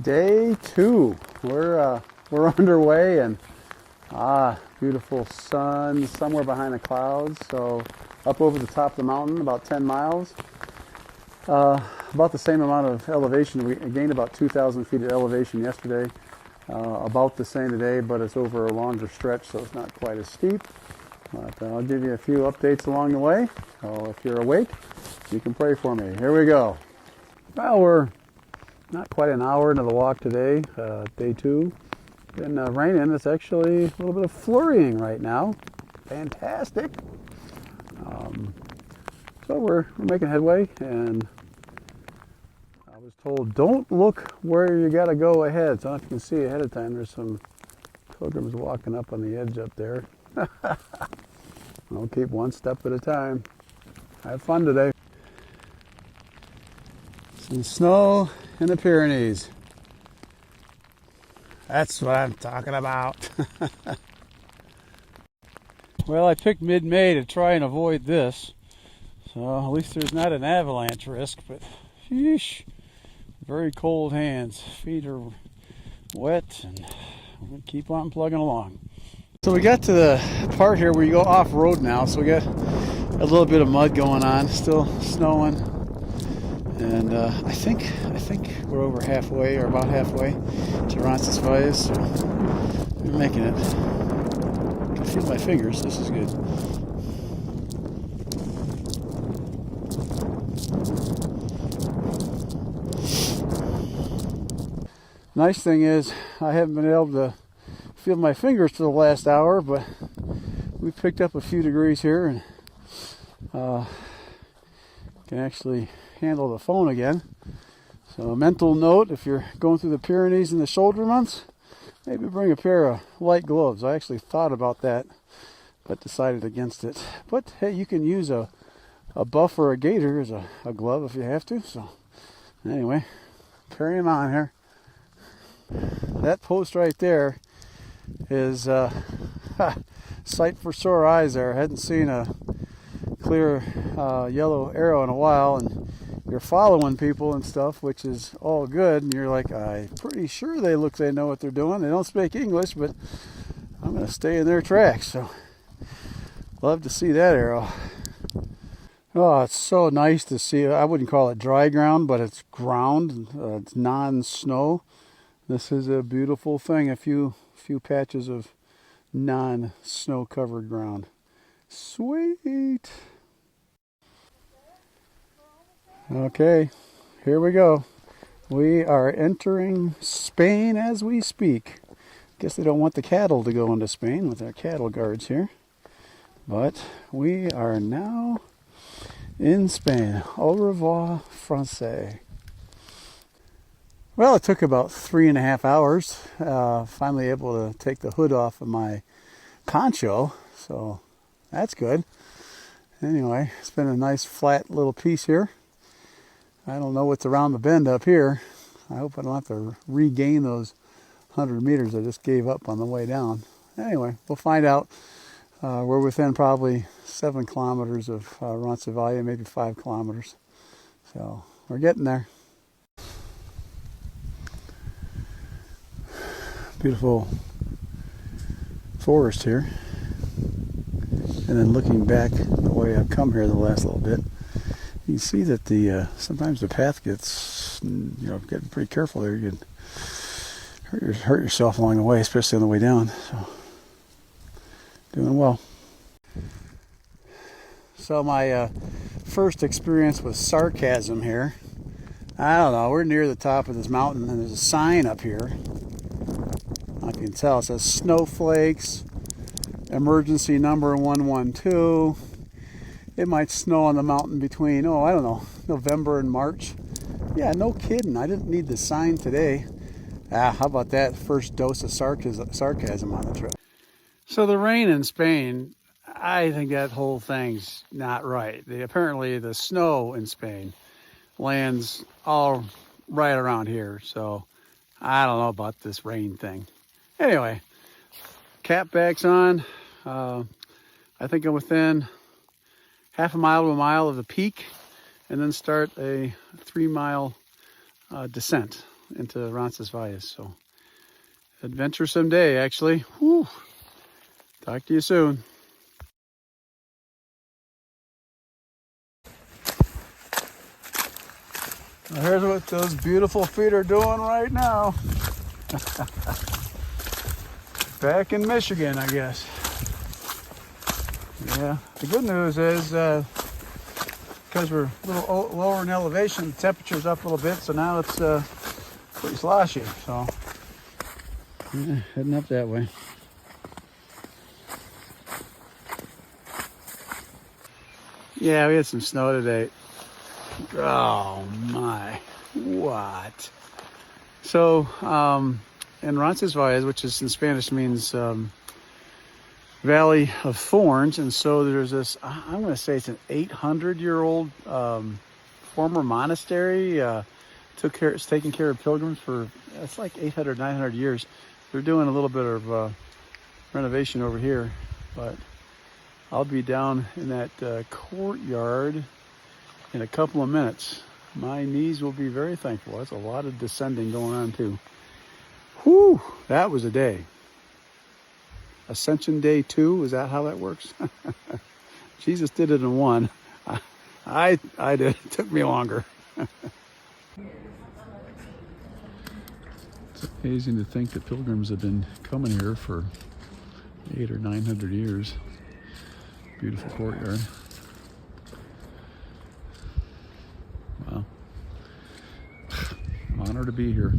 Day two. We're underway, and beautiful sun somewhere behind the clouds. So up over the top of the mountain, about 10 miles. About the same amount of elevation. We gained about 2,000 feet of elevation yesterday. About the same today, but it's over a longer stretch, so it's not quite as steep. But I'll give you a few updates along the way. So if you're awake, you can pray for me. Here we go. Well, we're not quite an hour into the walk today, day two. Been raining. It's actually a little bit of flurrying right now. Fantastic. So we're making headway, and I was told don't look where you got to go ahead. So I don't know if you can see ahead of time, there's some pilgrims walking up on the edge up there. I'll keep one step at a time. Have fun today. Some snow in the Pyrenees. That's what I'm talking about. Well, I picked mid-May to try and avoid this. So at least there's not an avalanche risk, but sheesh, very cold hands. Feet are wet, and I'm going to keep on plugging along. So we got to the part here where you go off-road now, so we got a little bit of mud going on, still snowing. And I think we're over halfway, or about halfway, to Roncesvalles, so we're making it. I can feel my fingers. This is good. Nice thing is, I haven't been able to feel my fingers for the last hour, but we picked up a few degrees here, and can actually handle the phone again. So a mental note, if you're going through the Pyrenees in the shoulder months, maybe bring a pair of light gloves. I actually thought about that, but decided against it. But hey, you can use a buff or a gaiter as a glove if you have to. So anyway, carrying on here. That post right there is sight for sore eyes there. I hadn't seen a clear yellow arrow in a while, and you're following people and stuff, which is all good, and you're like, I'm pretty sure they know what they're doing. They don't speak English, but I'm going to stay in their tracks. So love to see that arrow. Oh, it's so nice to see. I wouldn't call it dry ground, but it's ground. It's non-snow. This is a beautiful thing. A few patches of non-snow covered ground. Sweet. Okay, here we go. We are entering Spain as we speak. Guess they don't want the cattle to go into Spain with our cattle guards here. But we are now in Spain. Au revoir, Francais. Well, it took about 3.5 hours. Finally able to take the hood off of my poncho, so that's good. Anyway, it's been a nice flat little piece here. I don't know what's around the bend up here. I hope I don't have to regain those 100 meters I just gave up on the way down. Anyway, we'll find out. We're within probably 7 kilometers of Roncesvalles, maybe 5 kilometers. So we're getting there. Beautiful forest here. And then looking back the way I've come here the last little bit, you can see that sometimes the path gets, getting pretty careful there. You can hurt yourself along the way, especially on the way down. So, doing well. So my first experience with sarcasm here. I don't know, we're near the top of this mountain, and there's a sign up here. I can tell it says snowflakes, emergency number 112. It might snow on the mountain between, I don't know, November and March. Yeah, no kidding. I didn't need the sign today. How about that? First dose of sarcasm on the trip. So the rain in Spain, I think that whole thing's not right. Apparently the snow in Spain lands all right around here. So I don't know about this rain thing. Anyway, cap back's on. I think I'm within half a mile to a mile of the peak, and then start a 3-mile descent. into Roncesvalles. So adventuresome day, actually. Whew. Talk to you soon. Well, here's what those beautiful feet are doing right now. Back in Michigan, I guess. Yeah, the good news is because we're a little lower in elevation, the temperature's up a little bit, so now it's pretty sloshy. So, yeah, heading up that way. Yeah, we had some snow today. Oh my, what? So, in Roncesvalles, which is in Spanish means Valley of Thorns, and so there's this, I'm going to say it's an 800-year-old former monastery. It's taking care of pilgrims for, it's like 800, 900 years. They're doing a little bit of renovation over here, but I'll be down in that courtyard in a couple of minutes. My knees will be very thankful. That's a lot of descending going on too. Whew, that was a day. Ascension Day 2, is that how that works? Jesus did it in one. I did. It took me longer. It's amazing to think that pilgrims have been coming here for 800 or 900 years. Beautiful courtyard. Wow. Honor to be here.